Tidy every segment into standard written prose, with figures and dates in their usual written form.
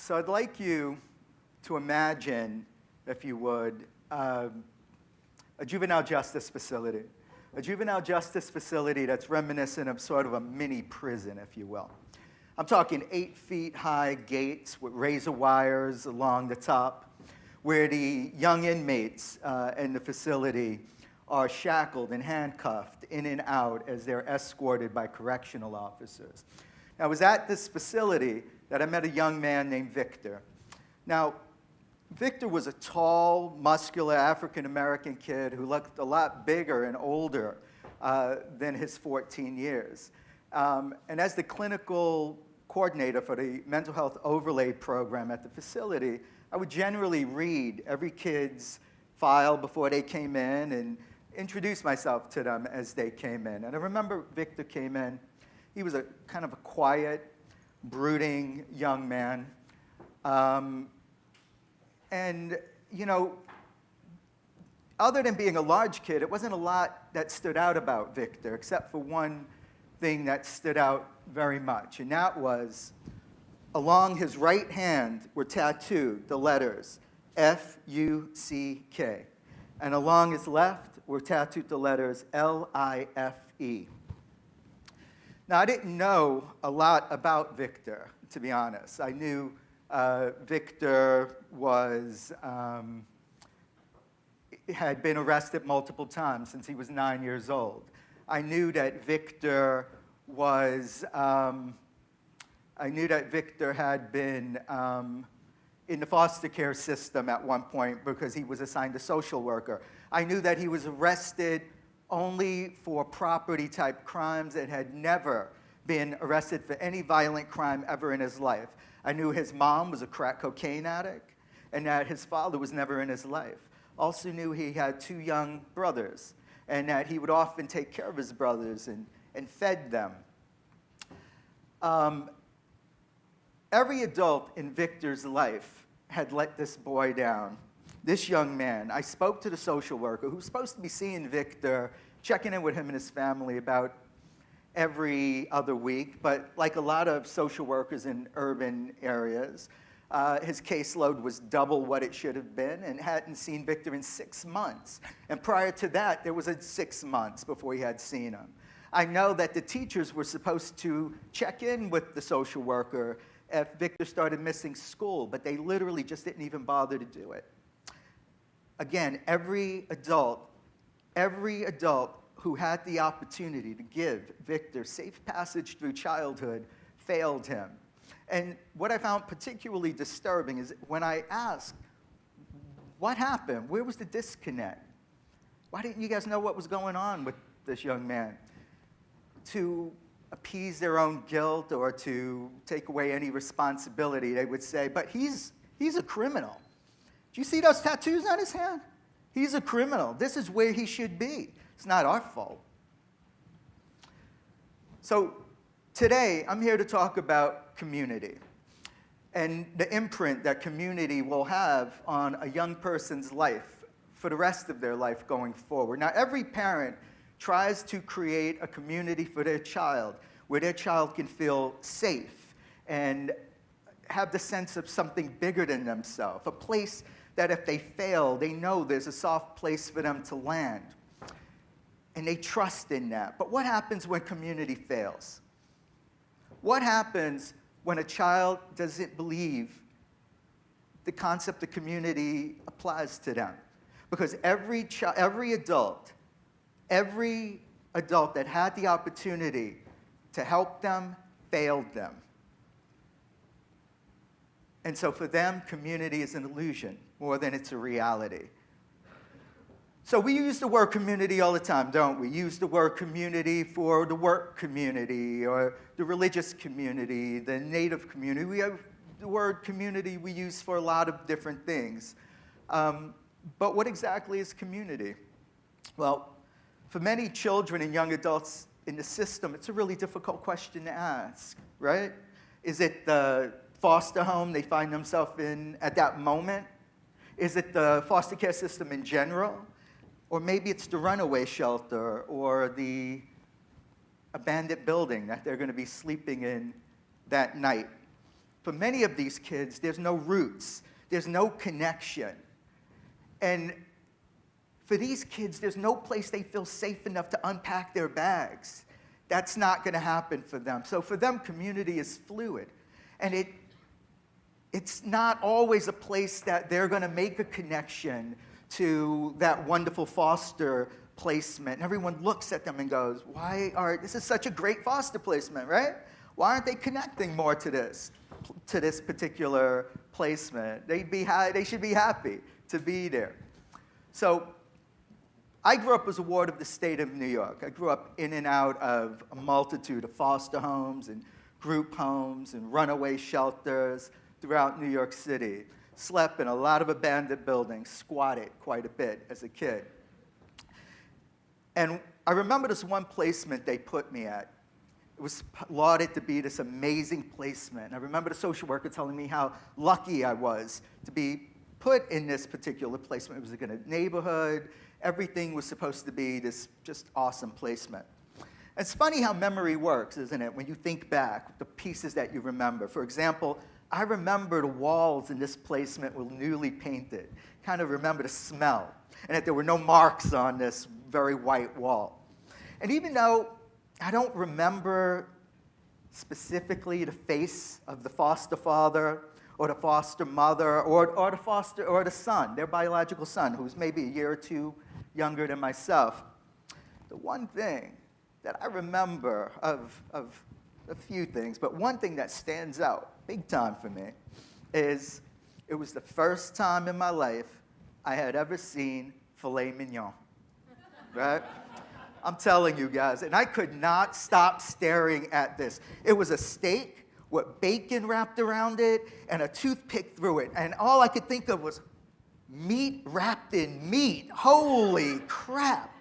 So I'd like you to imagine, if you would, a juvenile justice facility. A juvenile justice facility that's reminiscent of sort of a mini prison, if you will. I'm talking 8 feet high gates with razor wires along the top, where the young inmates in the facility are shackled and handcuffed in and out as they're escorted by correctional officers. Now, I was at this facility that I met a young man named Victor. Now, Victor was a tall, muscular African-American kid who looked a lot bigger and older than his 14 years. And as the clinical coordinator for the mental health overlay program at the facility, I would generally read every kid's file before they came in and introduce myself to them as they came in. And I remember Victor came in. He was a kind of a quiet, brooding young man. And, you know, other than being a large kid, it wasn't a lot that stood out about Victor, except for one thing that stood out very much, and that was along his right hand were tattooed the letters F-U-C-K, and along his left were tattooed the letters L-I-F-E. Now, I didn't know a lot about Victor, to be honest. I knew Victor had been arrested multiple times since he was 9 years old. I knew that Victor had been in the foster care system at one point because he was assigned a social worker. I knew that he was arrested only for property-type crimes and had never been arrested for any violent crime ever in his life. I knew his mom was a crack cocaine addict and that his father was never in his life. Also knew he had 2 young brothers and that he would often take care of his brothers and fed them. Every adult in Victor's life had let this boy down, this young man. I spoke to the social worker who was supposed to be seeing Victor, checking in with him and his family about every other week, but like a lot of social workers in urban areas, his caseload was double what it should have been and hadn't seen Victor in 6 months. And prior to that, there was 6 months before he had seen him. I know that the teachers were supposed to check in with the social worker if Victor started missing school, but they literally just didn't even bother to do it. Again, every adult who had the opportunity to give Victor safe passage through childhood failed him. And what I found particularly disturbing is when I asked, what happened? Where was the disconnect? Why didn't you guys know what was going on with this young man? To appease their own guilt or to take away any responsibility, they would say, but he's a criminal. Do you see those tattoos on his hand? He's a criminal. This is where he should be. It's not our fault. So today, I'm here to talk about community and the imprint that community will have on a young person's life for the rest of their life going forward. Now, every parent tries to create a community for their child where their child can feel safe and have the sense of something bigger than themselves, a place that if they fail, they know there's a soft place for them to land. And they trust in that. But what happens when community fails? What happens when a child doesn't believe the concept of community applies to them? Because every adult that had the opportunity to help them failed them. And so for them, community is an illusion more than it's a reality. So we use the word community all the time, don't we? Use the word community for the work community or the religious community, the Native community. We have the word community we use for a lot of different things. But what exactly is community? Well, for many children and young adults in the system, it's a really difficult question to ask, right? Is it the foster home they find themselves in at that moment? Is it the foster care system in general? Or maybe it's the runaway shelter or the abandoned building that they're going to be sleeping in that night. for many of these kids, there's no roots. There's no connection. And for these kids, there's no place they feel safe enough to unpack their bags. That's not going to happen for them. So for them, community is fluid. And it's not always a place that they're going to make a connection to that wonderful foster placement. And everyone looks at them and goes, this is such a great foster placement, right? Why aren't they connecting more to this particular placement? They should be happy to be there. So I grew up as a ward of the state of New York. I grew up in and out of a multitude of foster homes and group homes and runaway shelters throughout New York City. Slept in a lot of abandoned buildings, squatted quite a bit as a kid. And I remember this one placement they put me at. It was lauded to be this amazing placement. And I remember the social worker telling me how lucky I was to be put in this particular placement. It was in a neighborhood. Everything was supposed to be this just awesome placement. It's funny how memory works, isn't it, when you think back, the pieces that you remember. For example, I remember the walls in this placement were newly painted. Kind of remember the smell, and that there were no marks on this very white wall. And even though I don't remember specifically the face of the foster father or the foster mother or the son, their biological son, who's maybe a year or two younger than myself, the one thing that I remember of a few things, but one thing that stands out big time for me is it was the first time in my life I had ever seen filet mignon, right? I'm telling you guys, and I could not stop staring at this. It was a steak with bacon wrapped around it and a toothpick through it, and all I could think of was meat wrapped in meat. Holy crap.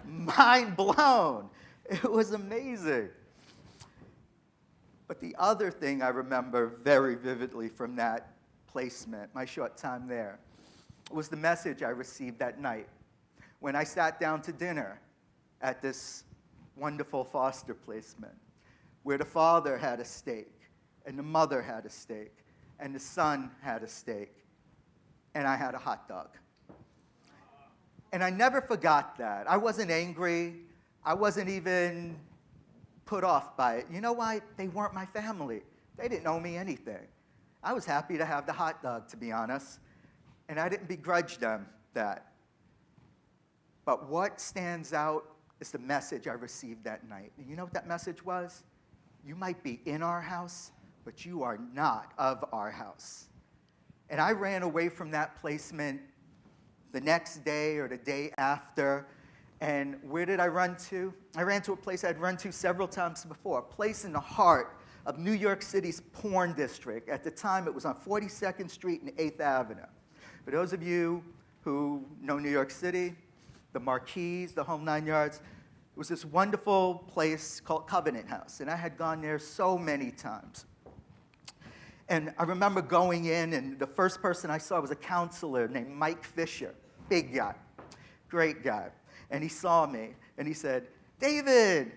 Mind blown. It was amazing. But the other thing I remember very vividly from that placement, my short time there, was the message I received that night when I sat down to dinner at this wonderful foster placement where the father had a steak and the mother had a steak and the son had a steak and I had a hot dog. And I never forgot that. I wasn't angry. I wasn't even put off by it. You know why? They weren't my family. They didn't owe me anything. I was happy to have the hot dog, to be honest, and I didn't begrudge them that. But what stands out is the message I received that night. And you know what that message was? You might be in our house, but you are not of our house. And I ran away from that placement the next day or the day after. And where did I run to? I ran to a place I'd run to several times before, a place in the heart of New York City's porn district. At the time, it was on 42nd Street and 8th Avenue. For those of you who know New York City, the Marquis, the whole 9 yards, it was this wonderful place called Covenant House, and I had gone there so many times. And I remember going in, and the first person I saw was a counselor named Mike Fisher, big guy, great guy. And he saw me, and he said, "David,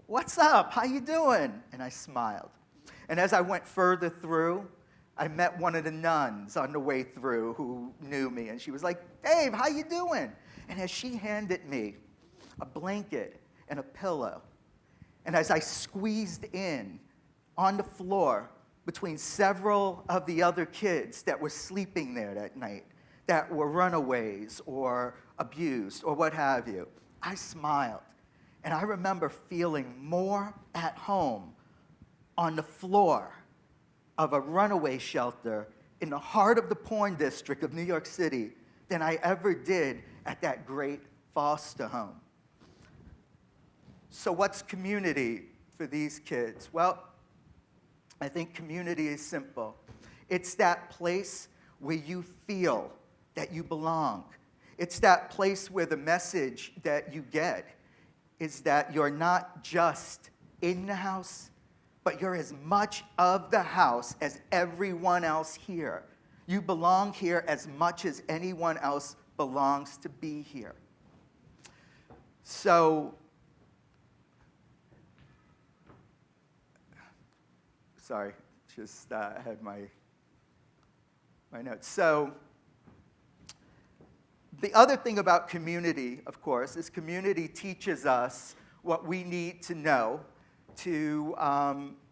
what's up? How you doing?" And I smiled. And as I went further through, I met one of the nuns on the way through who knew me, and she was like, "Dave, how you doing?" And as she handed me a blanket and a pillow, and as I squeezed in on the floor between several of the other kids that were sleeping there that night, that were runaways or abused or what have you, I smiled. And I remember feeling more at home on the floor of a runaway shelter in the heart of the porn district of New York City than I ever did at that great foster home. So what's community for these kids? Well, I think community is simple. It's that place where you feel that you belong. It's that place where the message that you get is that you're not just in the house, but you're as much of the house as everyone else here. You belong here as much as anyone else belongs to be here. So, sorry, just had my notes. So the other thing about community, of course, is community teaches us what we need to know to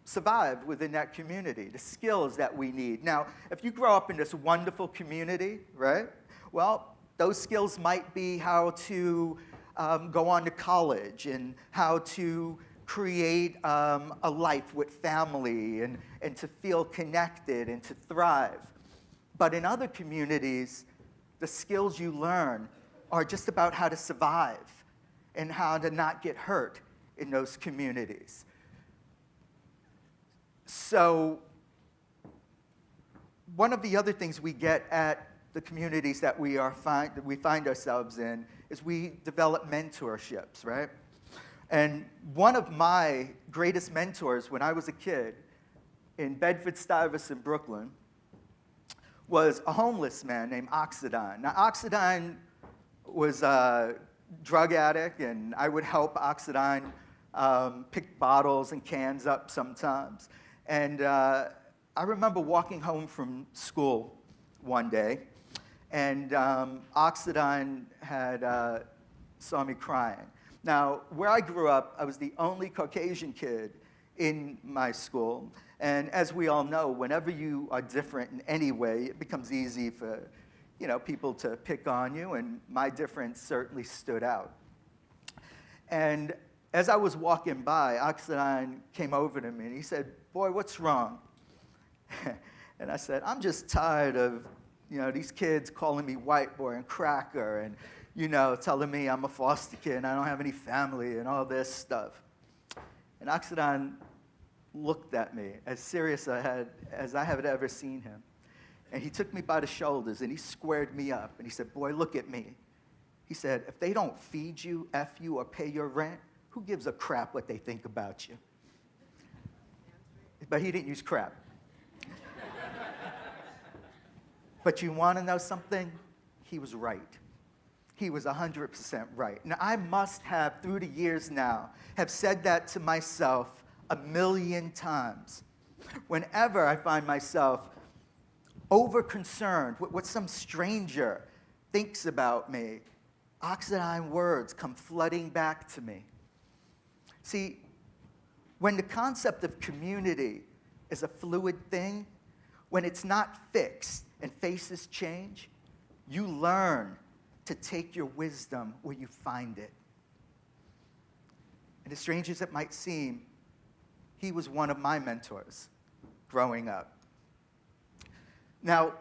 survive within that community, the skills that we need. Now, if you grow up in this wonderful community, right, well, those skills might be how to go on to college and how to create a life with family and to feel connected and to thrive. But in other communities, the skills you learn are just about how to survive and how to not get hurt in those communities. So one of the other things we get at the communities that we find ourselves in is we develop mentorships, right? And one of my greatest mentors when I was a kid in Bedford-Stuyvesant, Brooklyn, was a homeless man named Oxidine. Now, Oxidine was a drug addict, and I would help Oxidine pick bottles and cans up sometimes. And I remember walking home from school one day, and Oxidine had saw me crying. Now, where I grew up, I was the only Caucasian kid in my school. And as we all know, whenever you are different in any way, it becomes easy for people to pick on you, and my difference certainly stood out. And as I was walking by, Oxidine came over to me, and he said, "Boy, what's wrong?" And I said, "I'm just tired of these kids calling me white boy and cracker and telling me I'm a foster kid and I don't have any family and all this stuff." And Oxidine looked at me as serious as I have ever seen him. And he took me by the shoulders and he squared me up and he said, "Boy, look at me." He said, "If they don't feed you, F you, or pay your rent, who gives a crap what they think about you?" But he didn't use crap. But you want to know something? He was right. He was 100% right. Now, I must have, through the years now, have said that to myself 1,000,000 times. Whenever I find myself over-concerned with what some stranger thinks about me, Oxidine words come flooding back to me. See, when the concept of community is a fluid thing, when it's not fixed and faces change, you learn to take your wisdom where you find it. And as strange as it might seem, he was one of my mentors growing up. Now,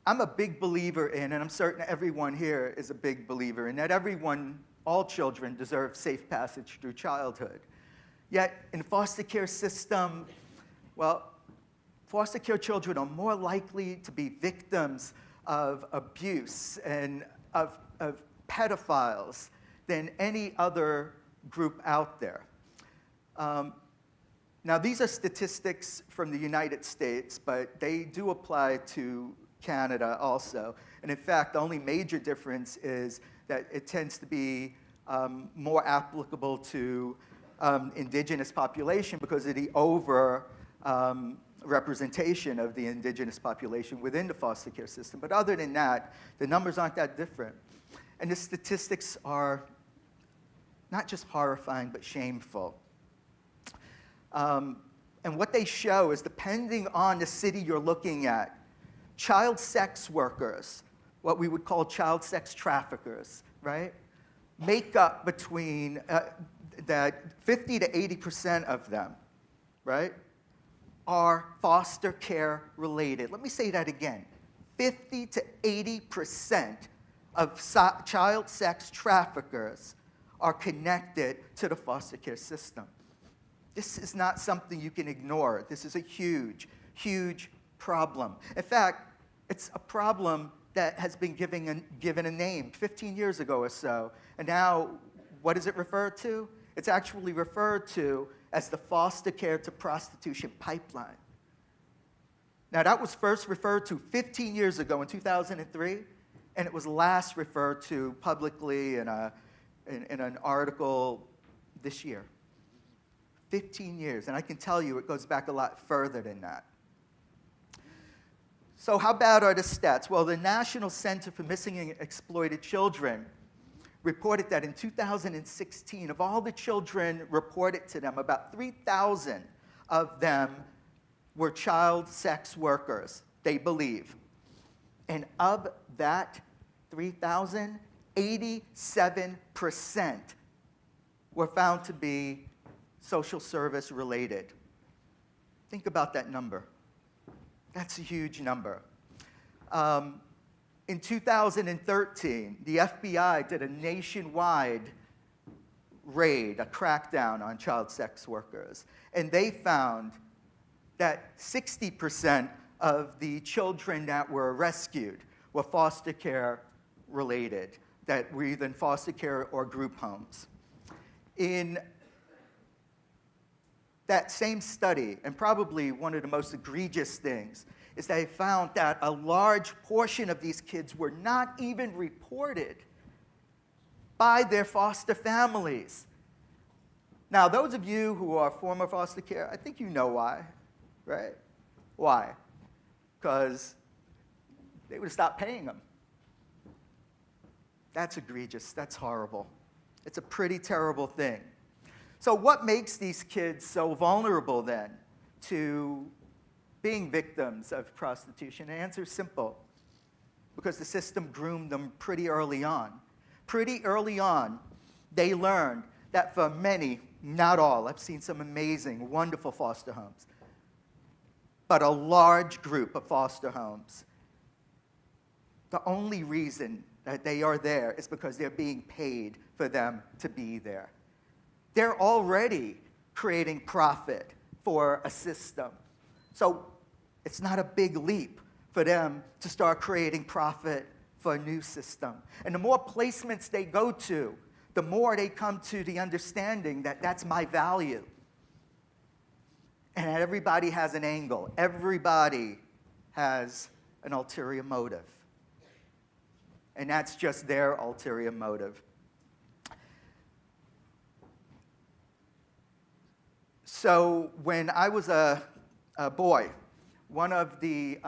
I'm a big believer in, and I'm certain everyone here is a big believer in, that all children deserve safe passage through childhood. Yet, in the foster care system, well, foster care children are more likely to be victims of abuse and of pedophiles than any other group out there. Now, these are statistics from the United States, but they do apply to Canada also. And in fact, the only major difference is that it tends to be more applicable to indigenous population because of the representation of the indigenous population within the foster care system. But other than that, the numbers aren't that different. And the statistics are not just horrifying, but shameful. And what they show is, depending on the city you're looking at, child sex workers, what we would call child sex traffickers, right, make up between that 50 to 80% of them, right, are foster care related. Let me say that again. 50 to 80% of child sex traffickers are connected to the foster care system. This is not something you can ignore. This is a huge, huge problem. In fact, it's a problem that has been given a name 15 years ago or so. And now, what is it referred to? It's actually referred to as the foster care to prostitution pipeline. Now, that was first referred to 15 years ago in 2003, and it was last referred to publicly in an article this year. 15 years, and I can tell you it goes back a lot further than that. So how bad are the stats? Well, the National Center for Missing and Exploited Children reported that in 2016, of all the children reported to them, about 3,000 of them were child sex workers, they believe. And of that 3,000, 87% were found to be social service related. Think about that number. That's a huge number. In 2013, the FBI did a nationwide raid, a crackdown on child sex workers, and they found that 60% of the children that were rescued were foster care related, that were either in foster care or group homes. In that same study, and probably one of the most egregious things, is they found that a large portion of these kids were not even reported by their foster families. Now, those of you who are former foster care, I think you know why, right? Why? Because they would have stopped paying them. That's egregious. That's horrible. It's a pretty terrible thing. So what makes these kids so vulnerable then to being victims of prostitution? The answer is simple. Because the system groomed them pretty early on. Pretty early on, they learned that for many, not all, I've seen some amazing, wonderful foster homes, but a large group of foster homes, the only reason that they are there is because they're being paid for them to be there. They're already creating profit for a system. So it's not a big leap for them to start creating profit for a new system. And the more placements they go to, the more they come to the understanding that that's my value. And that everybody has an angle. Everybody has an ulterior motive. And that's just their ulterior motive. So when I was a boy, one of the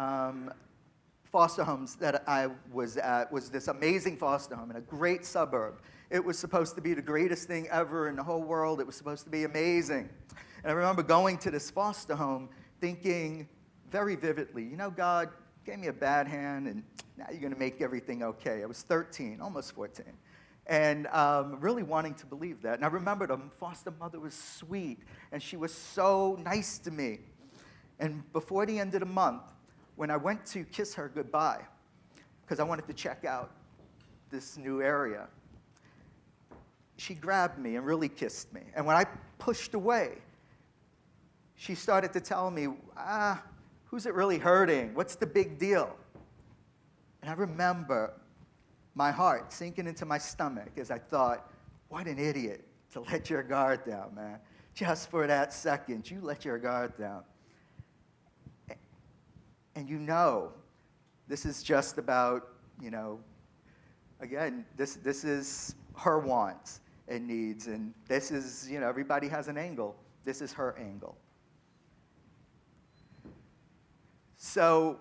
foster homes that I was at was this amazing foster home in a great suburb. It was supposed to be the greatest thing ever in the whole world. It was supposed to be amazing. And I remember going to this foster home thinking very vividly, you know, God gave me a bad hand, and now you're going to make everything okay. I was 13, almost 14, and really wanting to believe that. And I remember the foster mother was sweet, and she was so nice to me. And before the end of the month, when I went to kiss her goodbye, because I wanted to check out this new area, she grabbed me and really kissed me. And when I pushed away, she started to tell me, who's it really hurting? What's the big deal? And I remember my heart sinking into my stomach as I thought, what an idiot to let your guard down, man. Just for that second, you let your guard down. And you know, this is just about, you know, again, this is her wants and needs, and this is, you know, everybody has an angle. This is her angle. So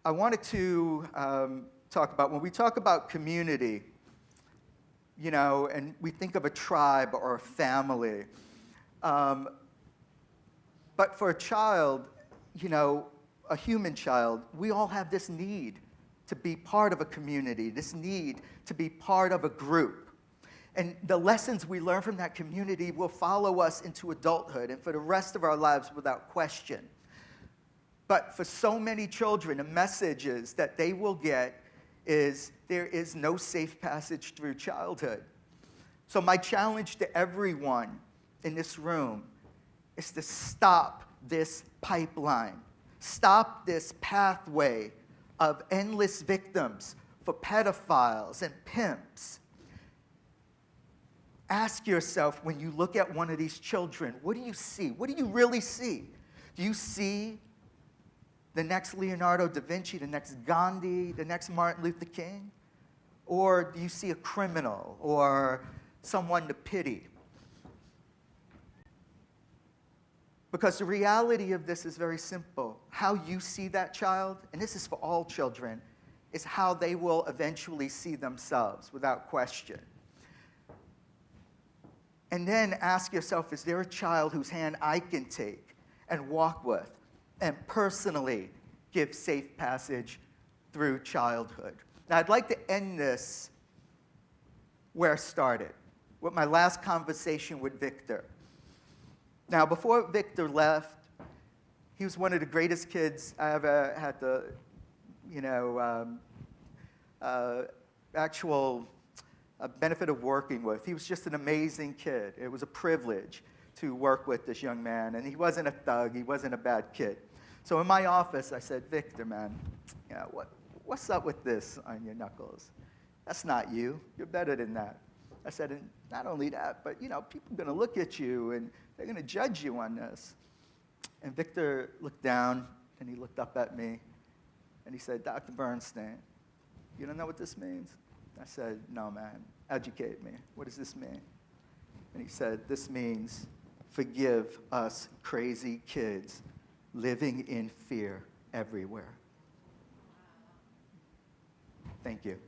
I wanted to talk about, when we talk about community, you know, and we think of a tribe or a family, but for a child, you know, a human child, we all have this need to be part of a community, this need to be part of a group. And the lessons we learn from that community will follow us into adulthood and for the rest of our lives without question. But for so many children, the messages that they will get is there is no safe passage through childhood. So my challenge to everyone in this room is to stop this pipeline, stop this pathway of endless victims for pedophiles and pimps. Ask yourself, when you look at one of these children, what do you see? What do you really see? Do you see the next Leonardo da Vinci, the next Gandhi, the next Martin Luther King? Or do you see a criminal or someone to pity? Because the reality of this is very simple. How you see that child, and this is for all children, is how they will eventually see themselves without question. And then ask yourself, is there a child whose hand I can take and walk with and personally give safe passage through childhood? Now, I'd like to end this where I started, with my last conversation with Victor. Now, before Victor left, he was one of the greatest kids I ever had the, actual benefit of working with. He was just an amazing kid. It was a privilege to work with this young man, and he wasn't a thug. He wasn't a bad kid. So in my office, I said, Victor, man, what's up with this on your knuckles? That's not you. You're better than that. I said, and not only that, but, people are going to look at you, and they're going to judge you on this. And Victor looked down, and he looked up at me, and he said, Dr. Bernstein, you don't know what this means? I said, no, man, educate me. What does this mean? And he said, this means forgive us crazy kids living in fear everywhere. Thank you.